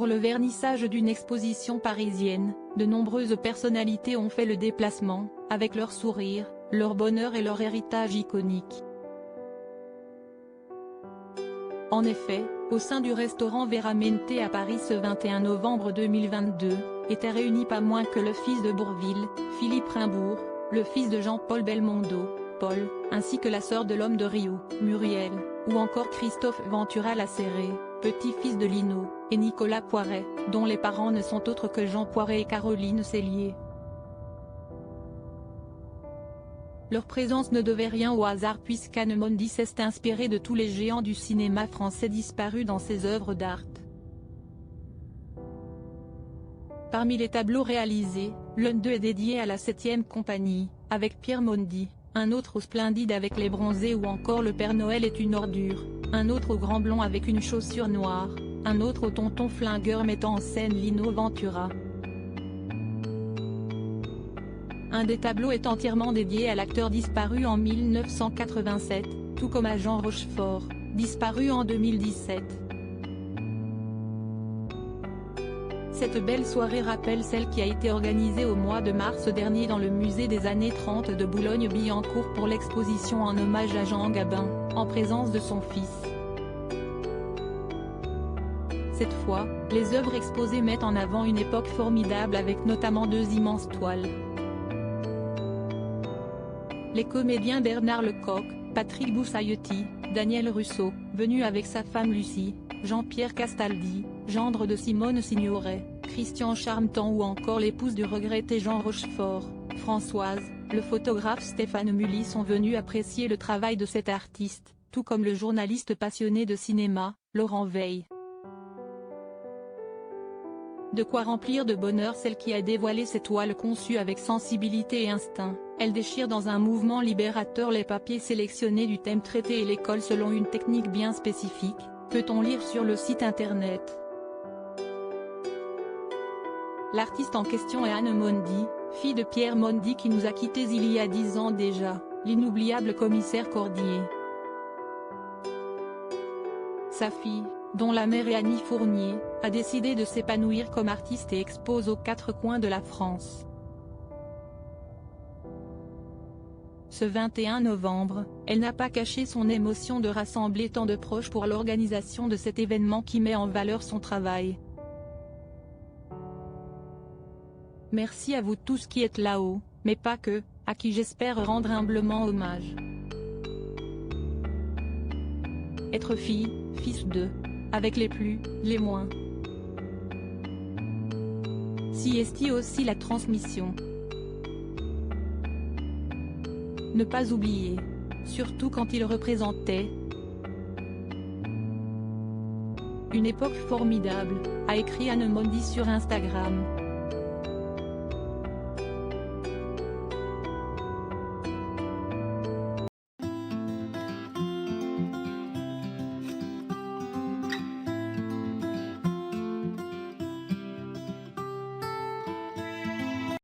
Pour le vernissage d'une exposition parisienne, de nombreuses personnalités ont fait le déplacement, avec leur sourire, leur bonheur et leur héritage iconique. En effet, au sein du restaurant Veramente à Paris ce 21 novembre 2022, étaient réunis pas moins que le fils de Bourvil, Philippe Rimbourg, le fils de Jean-Paul Belmondo, Paul, ainsi que la sœur de l'homme de Rio, Muriel, ou encore Christophe Ventura Lacéré, petit-fils de Lino, et Nicolas Poiret, dont les parents ne sont autres que Jean Poiret et Caroline Cellier. Leur présence ne devait rien au hasard puisqu'Anne Mondi s'est inspirée de tous les géants du cinéma français disparus dans ses œuvres d'art. Parmi les tableaux réalisés, l'un d'eux est dédié à la 7e compagnie, avec Pierre Mondi, un autre au Splendide avec les Bronzés ou encore Le Père Noël est une ordure, un autre au Grand Blond avec une chaussure noire, un autre au Tonton Flingueur mettant en scène Lino Ventura. Un des tableaux est entièrement dédié à l'acteur disparu en 1987, tout comme à Jean Rochefort, disparu en 2017. Cette belle soirée rappelle celle qui a été organisée au mois de mars dernier dans le musée des années 30 de Boulogne-Billancourt pour l'exposition en hommage à Jean Gabin, en présence de son fils. Cette fois, les œuvres exposées mettent en avant une époque formidable avec notamment 2 immenses toiles. Les comédiens Bernard Lecoq, Patrick Boussailletti, Daniel Russo, venu avec sa femme Lucie, Jean-Pierre Castaldi, gendre de Simone Signoret, Christian Charmetan ou encore l'épouse du regretté Jean Rochefort, Françoise, le photographe Stéphane Mully sont venus apprécier le travail de cet artiste, tout comme le journaliste passionné de cinéma, Laurent Veil. De quoi remplir de bonheur celle qui a dévoilé ces toiles conçues avec sensibilité et instinct. Elle déchire dans un mouvement libérateur les papiers sélectionnés du thème traité et les colle selon une technique bien spécifique, peut-on lire sur le site internet. L'artiste en question est Anne Mondi, fille de Pierre Mondi qui nous a quittés il y a 10 ans déjà, l'inoubliable commissaire Cordier. Sa fille, dont la mère est Annie Fournier, a décidé de s'épanouir comme artiste et expose aux 4 coins de la France. Ce 21 novembre, elle n'a pas caché son émotion de rassembler tant de proches pour l'organisation de cet événement qui met en valeur son travail. Merci à vous tous qui êtes là-haut, mais pas que, à qui j'espère rendre humblement hommage. Être fille, fils de, avec les plus, les moins. Si est aussi la transmission. Ne pas oublier, surtout quand il représentait une époque formidable, a écrit Anne Mondi sur Instagram.